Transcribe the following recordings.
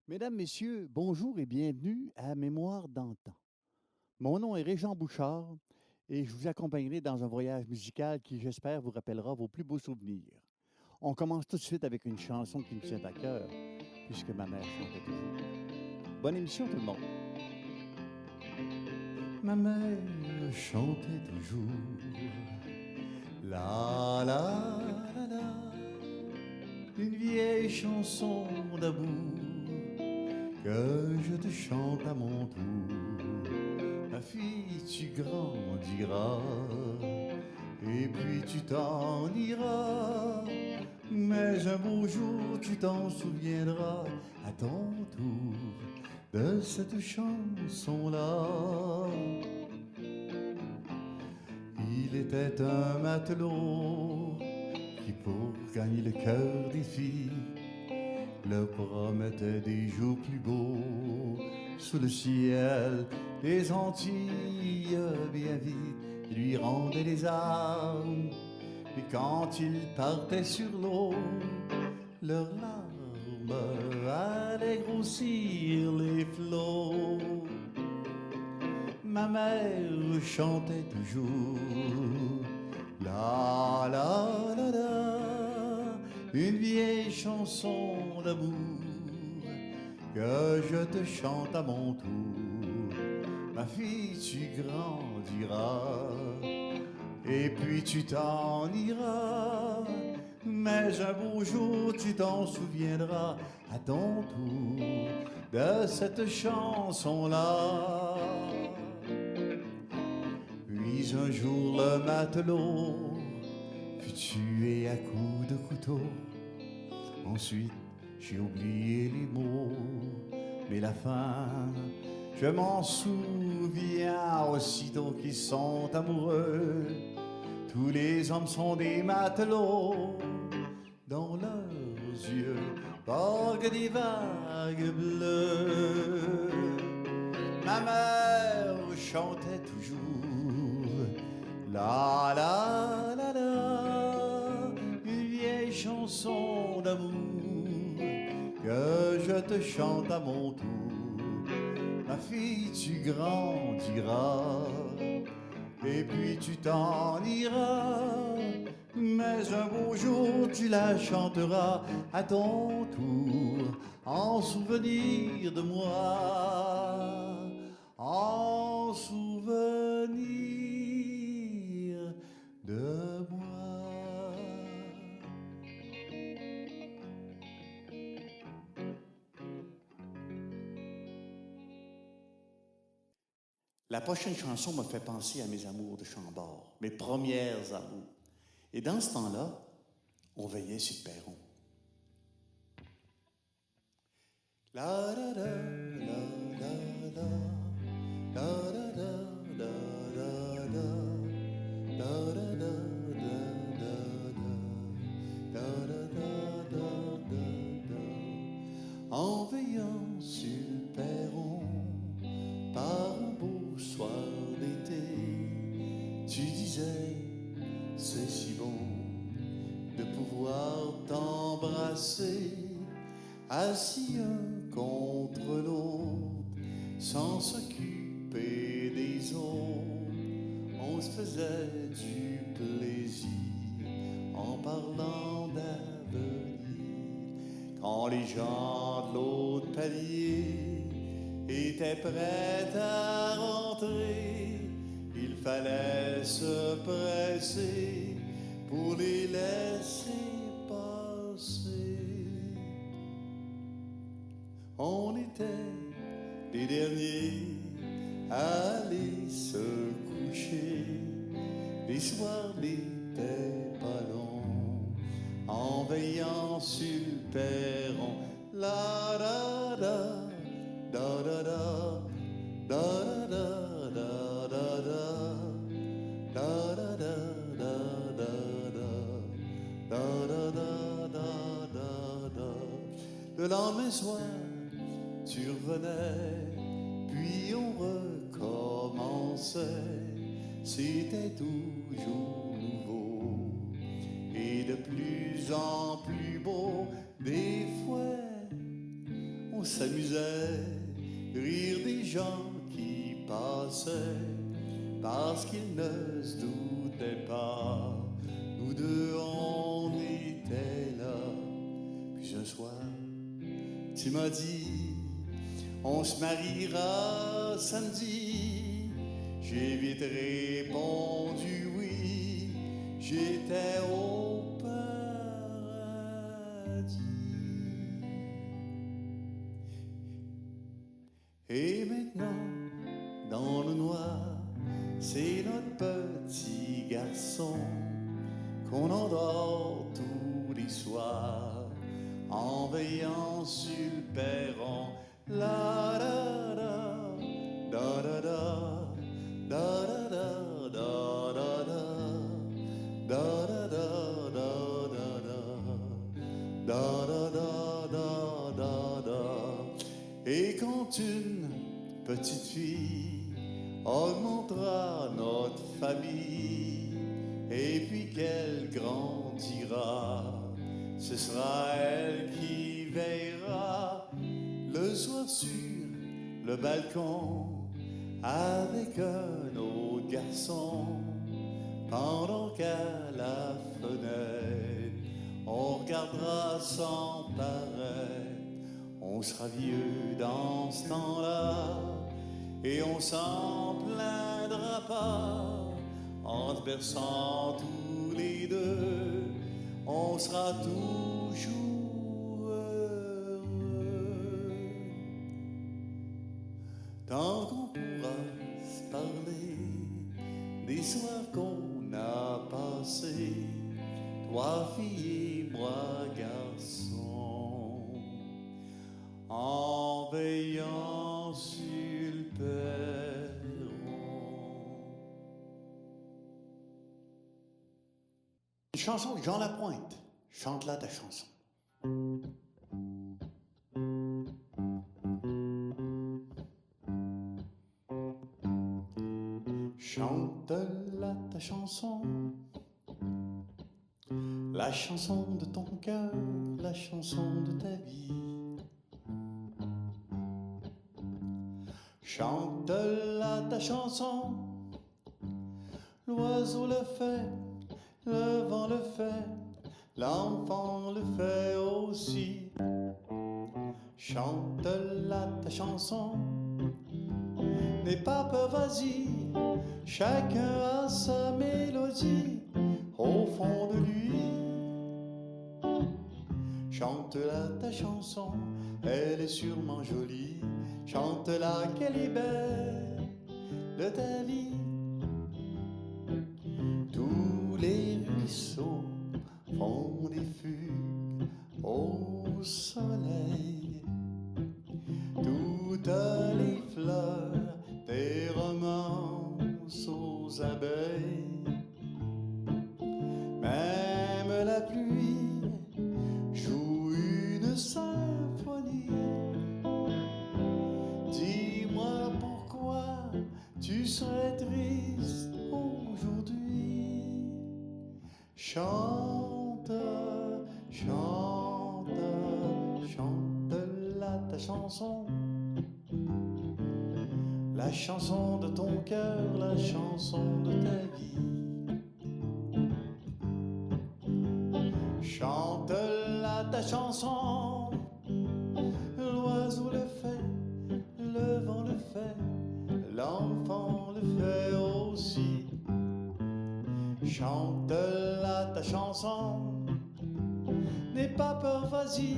Mesdames, Messieurs, bonjour et bienvenue à Mémoire d'antan. Mon nom est Régent Bouchard et je vous accompagnerai dans un voyage musical qui, j'espère, vous rappellera vos plus beaux souvenirs. On commence tout de suite avec une chanson qui me tient à cœur, puisque ma mère chantait toujours. Bonne émission tout le monde. Ma mère chantait toujours la la la la, une vieille chanson d'amour que je te chante à mon tour. Ma fille, tu grandiras, et puis tu t'en iras. Mais un beau jour, tu t'en souviendras à ton tour de cette chanson-là. Il était un matelot qui, pour gagner le cœur des filles, leur promettait des jours plus beaux sous le ciel des Antilles. Bien vite, il lui rendait les armes, et quand ils partaient sur l'eau, leurs larmes allaient grossir les flots. Ma mère chantait toujours la la la la, une vieille chanson d'amour que je te chante à mon tour. Ma fille, tu grandiras, et puis tu t'en iras. Mais un beau jour, tu t'en souviendras à ton tour de cette chanson-là. Puis un jour, le matelot fut tué à coups de couteau. Ensuite, j'ai oublié les mots, mais la fin, je m'en souviens. Aussitôt qu'ils sont amoureux, tous les hommes sont des matelots. Dans leurs yeux voguent des vagues bleues. Ma mère chantait toujours la la la la, une vieille chanson d'amour que je te chante à mon tour. Ma fille, tu grandiras, et puis tu t'en iras. Mais un beau jour, tu la chanteras à ton tour, en souvenir de moi, en souvenir de moi. La prochaine chanson me fait penser à mes amours de Chambord, mes premières amours. Et dans ce temps-là, on veillait sur le perron. La da da la la la, la da da la la la, la da da da da da, la da da da da da. En veillant sur le perron, par un beau soir d'été, tu disais, c'est si bon de pouvoir t'embrasser, assis un contre l'autre, sans s'occuper des autres. On se faisait du plaisir en parlant d'avenir. Quand les gens de l'autre palier étaient prêts à rentrer, il fallait se presser pour les laisser passer. On était les derniers à aller se coucher. Les soirs n'étaient pas longs, en veillant sur le perron. La da da da da da da da da da da. Da da da da da da da da da da da. Le lendemain soir, tu revenais, puis on recommençait. C'était toujours nouveau et de plus en plus beau. Des fois, on on s'amusait, rire des gens qui passaient, parce qu'ils ne se doutaient pas, nous deux on était là. Puis un soir, tu m'as dit, on se mariera samedi. J'ai vite répondu oui, j'étais au paradis. Et maintenant, dans le noir, c'est notre petit garçon qu'on endort tous les soirs en veillant sur le perron. La da da da da da da da da da da da. Et quand une petite fille augmentera notre famille, et puis qu'elle grandira, ce sera elle qui veillera le soir sur le balcon avec un autre garçon, pendant qu'à la fenêtre on regardera sans paraître. On sera vieux dans ce temps-là et on s'en plaindra pas. En se berçant tous les deux, on sera toujours heureux. Tant qu'on pourra se parler des soirs qu'on a passés, toi fille et moi garçon, en veillant sur le perron. Une chanson de Jean Lapointe. Chante-la ta chanson. Chante-la ta chanson, la chanson de ton cœur, la chanson de ta vie. Chante-la ta chanson, l'oiseau le fait, le vent le fait, l'enfant le fait aussi. Chante-la ta chanson, n'aie pas peur, vas-y, chacun a sa mélodie au fond de lui. Chante-la ta chanson, elle est sûrement jolie. Chante-la qu'elle est belle de ta vie. Tous les ruisseaux font des fugues au soleil. Toutes les fleurs des romances aux abeilles. Même la pluie joue une symphonie. Dis-moi pourquoi tu serais triste aujourd'hui. Chante, chante, chante-la ta chanson, la chanson de ton cœur, la chanson de ta vie. Chante-la ta chanson, l'oiseau le fait, le vent le fait, l'enfant le fait aussi. Chante-la ta chanson, n'aie pas peur, vas-y,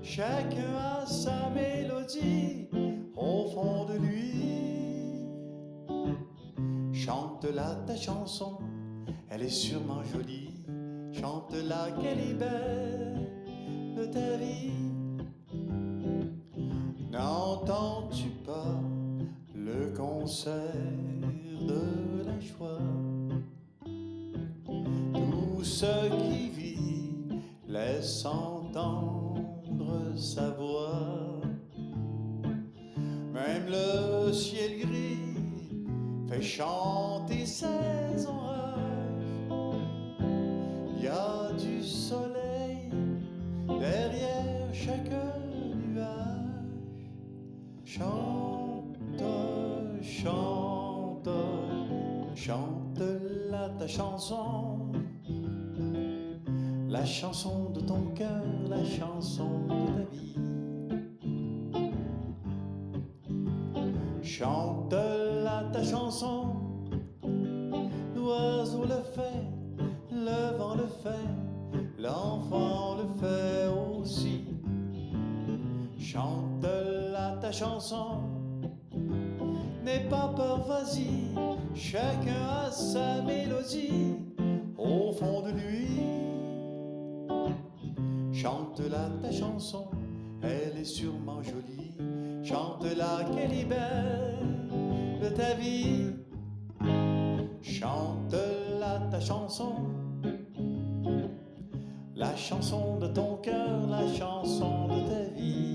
chacun a sa mélodie au fond de lui. Chante-la ta chanson, elle est sûrement jolie. Chante-la qu'elle est belle de ta vie. N'entends-tu pas le concert de la joie? Tout ce qui vit laisse entendre sa voix. Même le ciel gris fait chanter ses orages. Il y a du soleil derrière chaque nuage. Chante, chante, chante-la ta chanson, la chanson de ton cœur, la chanson de ta vie. Chante-la ta chanson, l'oiseau le fait, le vent le fait, l'enfant le fait aussi. Chante-la ta chanson, n'aie pas peur, vas-y, chacun a sa mélodie au fond de lui. Chante-la ta chanson, elle est sûrement jolie. Chante-la qu'elle libère de ta vie. Chante-la ta chanson, la chanson de ton cœur, la chanson de ta vie.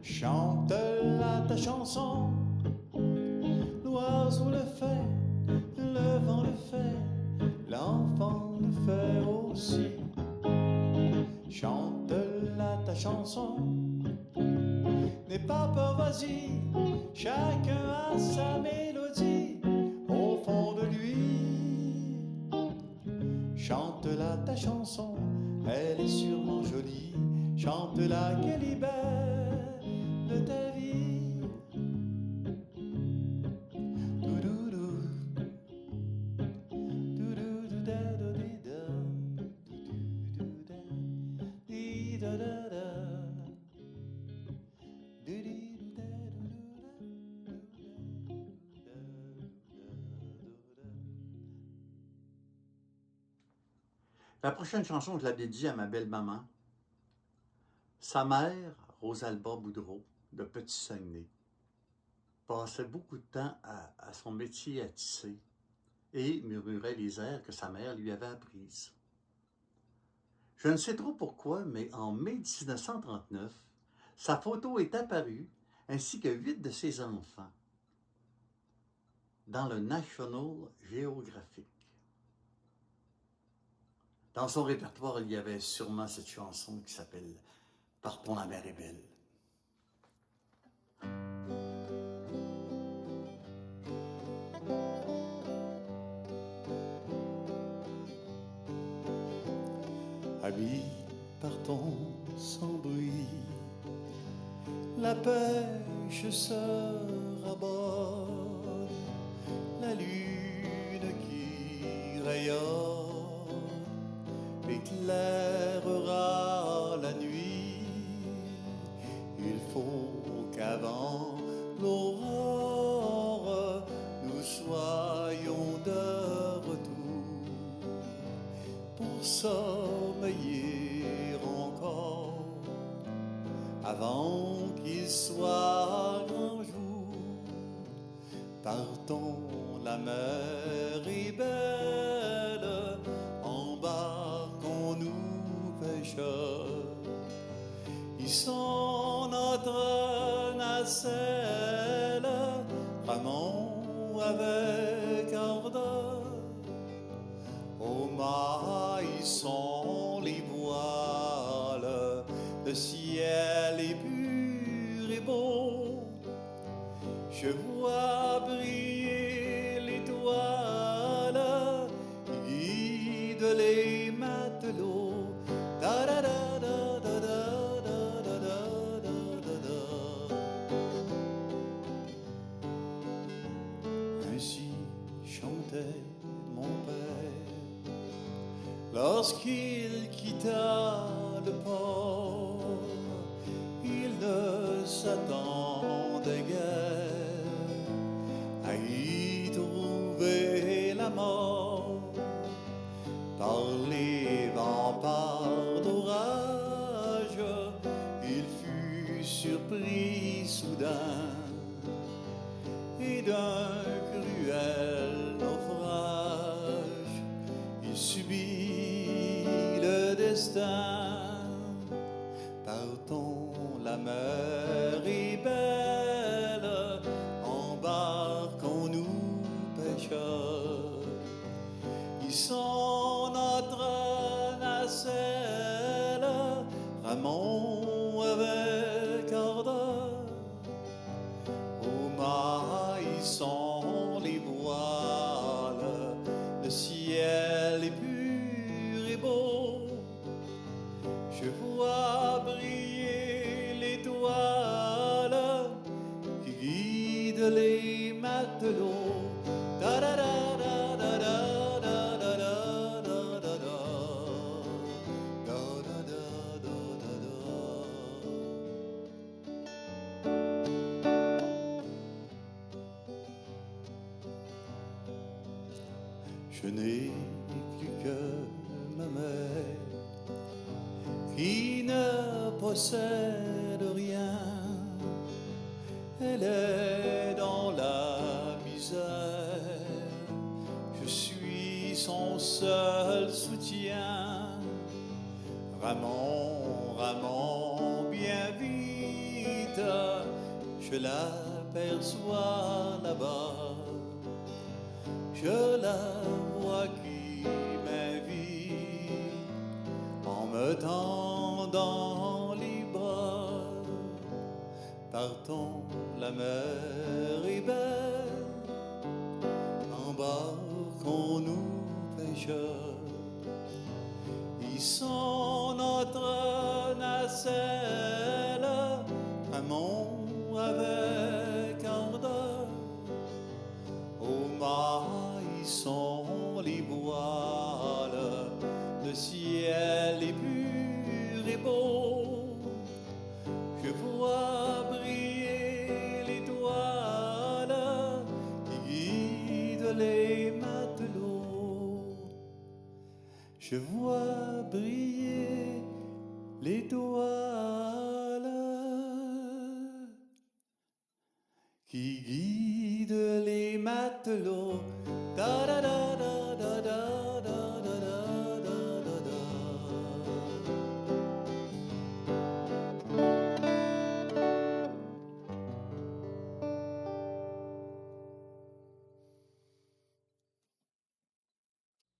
Chante-la ta chanson, l'oiseau le fait, le vent le fait, l'enfant le fait aussi. Chante-la ta chanson, n'aie pas peur, vas-y, chacun a sa mélodie au fond de lui. Chante-la ta chanson, elle est sûrement jolie. Chante-la qu'elle libère de ta vie. La prochaine chanson, je la dédie à ma belle-maman. Sa mère, Rosalba Boudreau, de Petit-Saguenay, passait beaucoup de temps à son métier à tisser et murmurait les airs que sa mère lui avait apprises. Je ne sais trop pourquoi, mais en mai 1939, sa photo est apparue, ainsi que 8 de ses enfants, dans le National Geographic. Dans son répertoire, il y avait sûrement cette chanson qui s'appelle « Partons, la mer est belle ». Amis, partons sans bruit, la pêche sera bonne, la lune qui rayonne éclairera la nuit. Il faut qu'avant l'aurore nous soyons de retour pour sommeiller encore avant qu'il soit grand jour. Partons, la mer est belle, embarquons-nous pêcheurs. Ils sont notre nacelle, ramons avec ardeur. Aux mâts ils sont les voiles, le ciel est pur et beau. Je vois briller l'étoile qui guide les matelots. Da da da da da da da da da da da. Ainsi chantait mon père lorsqu'il quitta le port. Il ne s'attendait guère à y trouver la mort. Par les vents, par d'orage, il fut surpris soudain et d'un cruel naufrage. Il subit le destin. Partons, la mer est belle, embarquons-nous pêcheurs. Ils sont notre nacelle, ramons avec vois briller l'étoile qui guide les matelots. Je n'ai plus que ma mère qui ne possède rien. Elle est dans la misère. Je suis son seul soutien. Ramons, ramons bien vite. Je l'aperçois là-bas. Je la vois qui m'invite en me tendant les bras. Partons, la mer est belle, embarquons-nous pêcheurs. Ils sont notre nacelle, ramons avec ardeur. Au mât ils sont les voiles, le ciel est pur et beau. Je vois briller l'étoile qui guide les matelots. Je vois briller l'étoile qui guide les matelots. Da da da da da da da da da da da.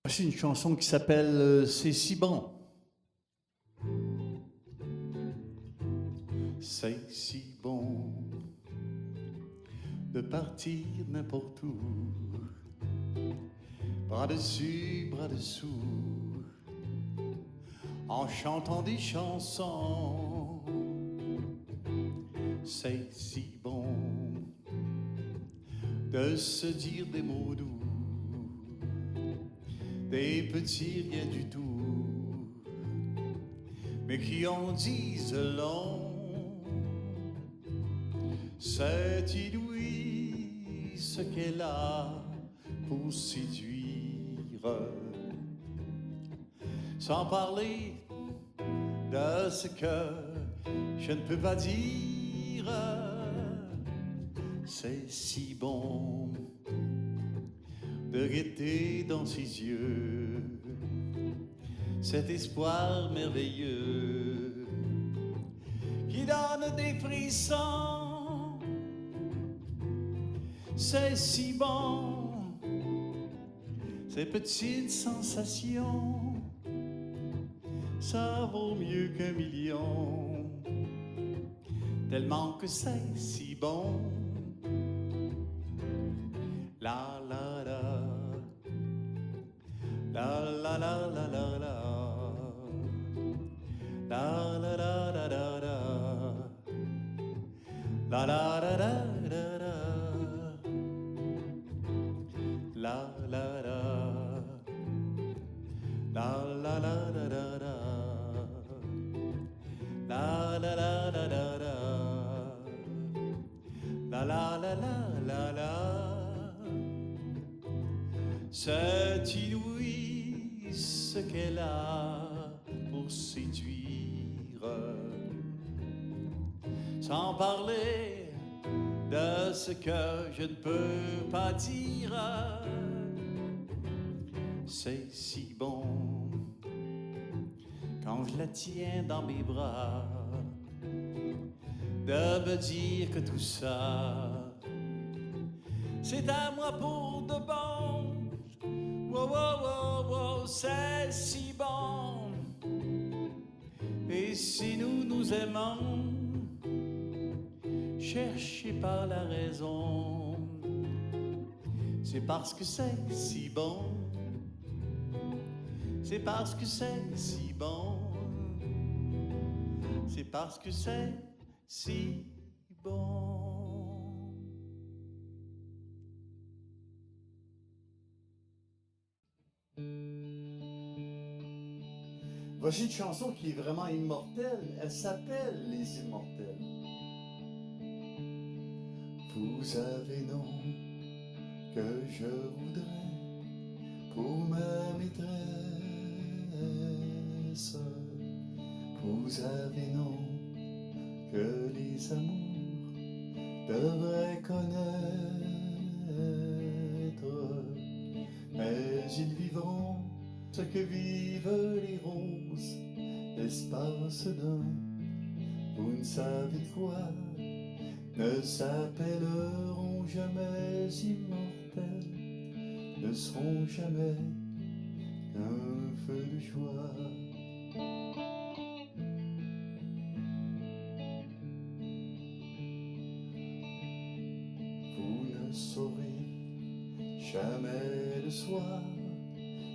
Voici une chanson qui s'appelle C'est si bon. C'est si bon de partir n'importe où, bras dessus, bras dessous, en chantant des chansons. C'est si bon de se dire des mots doux, des petits rien du tout, mais qui en disent long. C'est inouï ce qu'elle a pour séduire, sans parler de ce que je ne peux pas dire. C'est si bon de guetter dans ses yeux cet espoir merveilleux qui donne des frissons. C'est si bon, ces petites sensations, ça vaut mieux qu'un million, tellement que c'est si bon. La la la, la la la la la la, la la la la la la, la la la la la. La la la, la la la la la, la la la la la, la la la la la. C'est inouï ce qu'elle a pour séduire, sans parler de ce que je ne peux pas dire. C'est si bon quand je la tiens dans mes bras, de me dire que tout ça, c'est à moi pour de bon. Wow, wow, wow, wow, c'est si bon. Et si nous nous aimons, cherchez par la raison, c'est parce que c'est si bon. C'est parce que c'est si bon. c'est parce que c'est si bon. Voici une chanson qui est vraiment immortelle. Elle s'appelle Les Immortels. Vous avez nom que je voudrais pour ma maîtresse. Vous avez nom que les amours devraient connaître. Mais ils vivront ce que vivent les roses, l'espace d'un, vous ne savez quoi, ne s'appelleront jamais immortels, ne seront jamais qu'un feu de joie. Vous ne saurez jamais le soir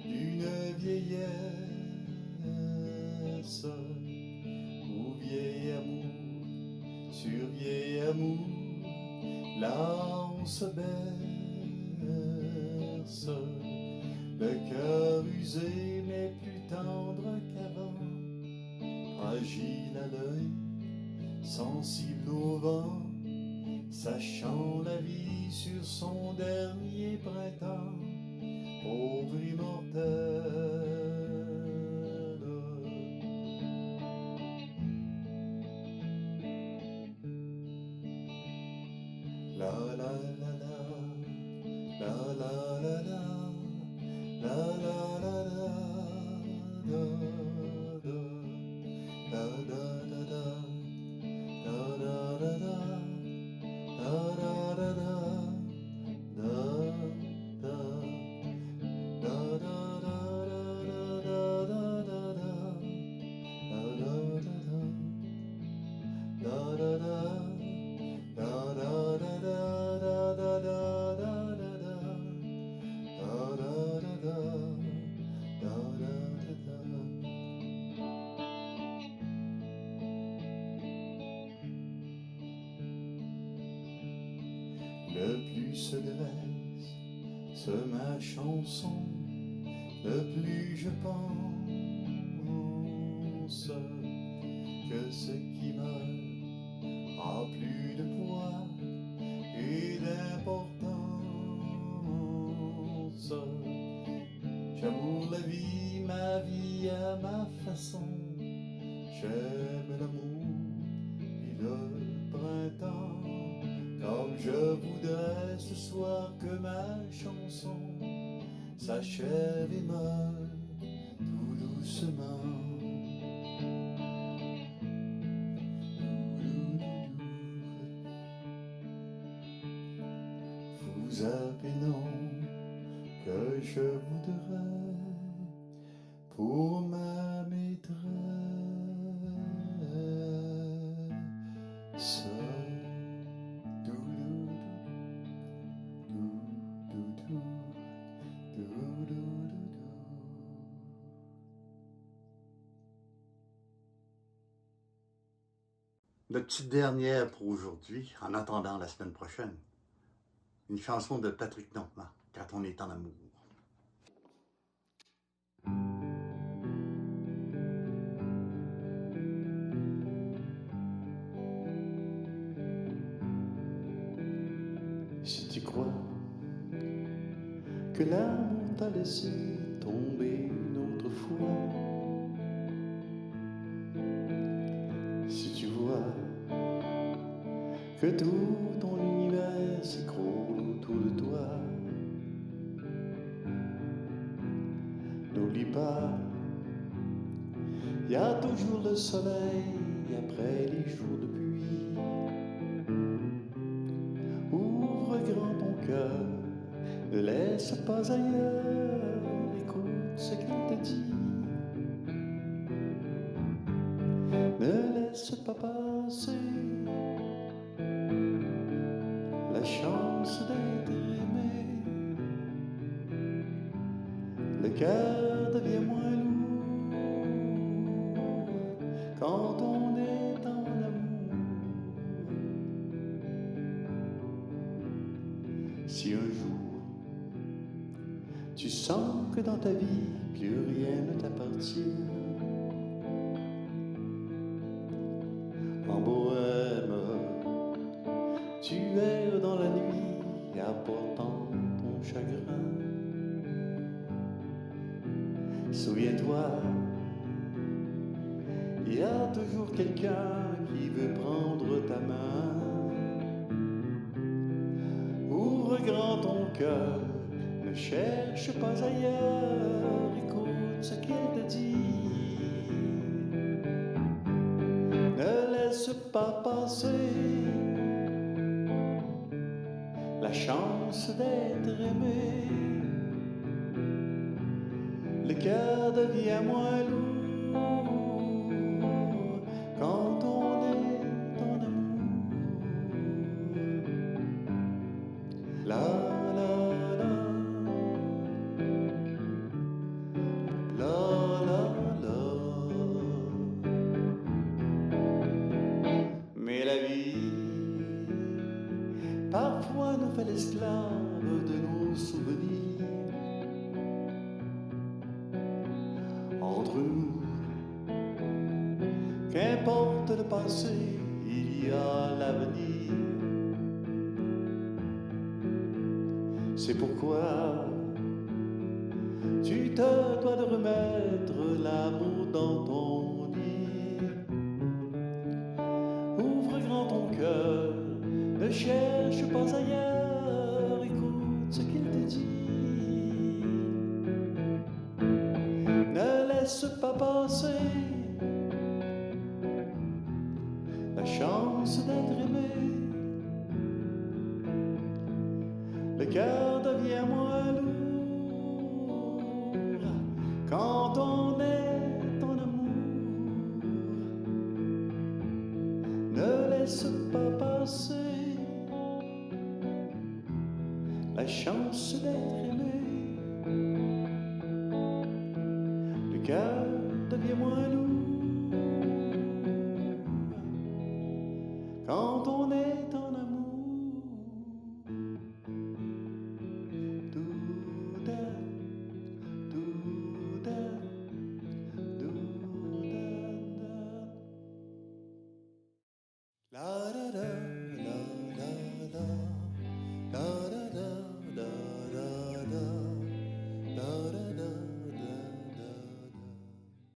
d'une vieillesse ou vieil amour sur vieil amour, là on se berce, le cœur usé mais plus tendre qu'avant, fragile à l'œil, sensible au vent, sachant la vie sur son dernier printemps, pauvre immortel. La la la la, la la la la, la la la la, da da, da da da da, da da da da, da da da da, da da. Le plus se dresse sur ma chanson, le plus je pense que ce qui meurt a plus de poids et d'importance. J'amoure la vie à ma façon, j'aime l'amour et le printemps, comme je voudrais ce soir que ma chanson s'achève et meurt tout doucement. Vous avez nom que je voudrais pour ma maîtresse. Notre petite dernière pour aujourd'hui, en attendant la semaine prochaine. Une chanson de Patrick Normand, Quand on est en amour. Si tu crois que l'amour t'a laissé tomber une autre fois, si tu vois que tout ton univers s'écroule autour de toi, n'oublie pas, il y a toujours le soleil après les jours de pluie. Ouvre grand ton cœur, ne laisse pas ailleurs, écoute ce qu'il te dit. Ne laisse pas passer la chance d'être aimé. Le cœur devient moins lourd quand on est Si un jour tu sens que dans ta vie plus rien ne t'appartient, en bohème, tu erres dans la nuit, apportant ton chagrin. Souviens-toi, il y a toujours quelqu'un qui veut prendre ta main. Ouvre grand ton cœur, ne cherche pas ailleurs, écoute ce qu'il te dit. Ne laisse pas passer la chance d'être aimé. Le cœur devient moins lourd quand on est en amour. La la la, la la la. Mais la vie parfois nous fait l'esclave de nos souvenirs. Entre nous, qu'importe le passé, il y a l'avenir. C'est pourquoi tu te dois de remettre l'amour dans ton lit. Ouvre grand ton cœur, ne cherche pas ailleurs, écoute ce qu'il te dit. Ne laisse pas passer la chance d'être aimé. Le cœur devient moins lourd quand on est en amour. Ne laisse pas passer la chance d'être aimé. Le cœur devient moins lourd quand on